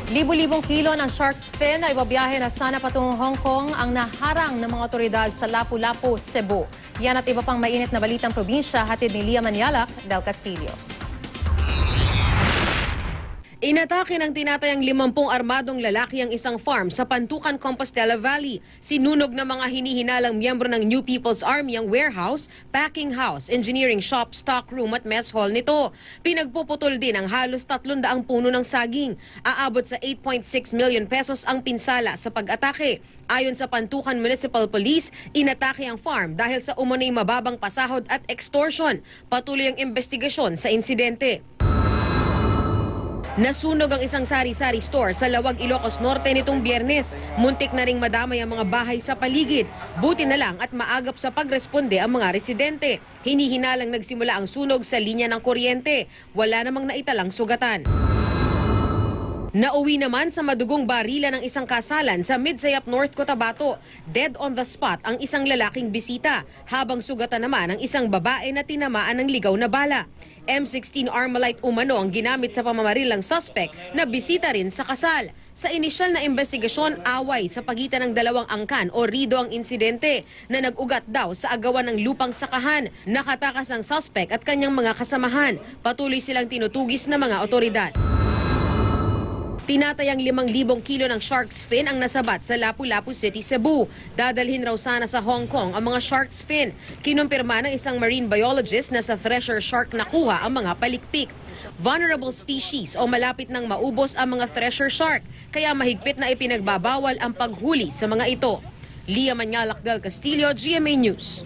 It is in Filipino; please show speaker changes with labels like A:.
A: Libo-libong kilo ng shark's fin na ibabiyahe na sana patungong Hong Kong ang naharang ng mga otoridad sa Lapu-Lapu, Cebu. Yan at iba pang mainit na balitang probinsya, hatid ni Lia Manialac del Castillo.
B: Inatake ng tinatayang 50 armadong lalaki ang isang farm sa Pantukan, Compostela Valley. Sinunog ng mga hinihinalang miyembro ng New People's Army ang warehouse, packing house, engineering shop, stock room at mess hall nito. Pinagpuputol din ang halos 300 puno ng saging. Aabot sa 8.6 million pesos ang pinsala sa pag-atake. Ayon sa Pantukan Municipal Police, inatake ang farm dahil sa umano'y mababang pasahod at extortion. Patuloy ang investigasyon sa insidente. Nasunog ang isang sari-sari store sa Lawag, Ilocos Norte nitong Biyernes. Muntik na ring madamay ang mga bahay sa paligid. Buti na lang at maagap sa pagresponde ang mga residente. Hinihinalang nagsimula ang sunog sa linya ng kuryente. Wala namang naitalang sugatan. Nauwi naman sa madugong barila ng isang kasalan sa Midsayap, North Cotabato. Dead on the spot ang isang lalaking bisita, habang sugatan naman ang isang babae na tinamaan ng ligaw na bala. M16 Armalite umano ang ginamit sa pamamaril ng suspect na bisita rin sa kasal. Sa inisyal na investigasyon, away sa pagitan ng dalawang angkan o rido ang insidente na nag-ugat daw sa agawan ng lupang sakahan. Nakatakas ang suspect at kanyang mga kasamahan. Patuloy silang tinutugis ng mga otoridad. Tinatayang 5,000 kilo ng shark's fin ang nasabat sa Lapu-Lapu City, Cebu. Dadalhin raw sana sa Hong Kong ang mga shark's fin. Kinumpirma ng isang marine biologist na sa thresher shark nakuha ang mga palikpik. Vulnerable species o malapit nang maubos ang mga thresher shark, kaya mahigpit na ipinagbabawal ang paghuli sa mga ito. Lia Manialac del Castillo, GMA News.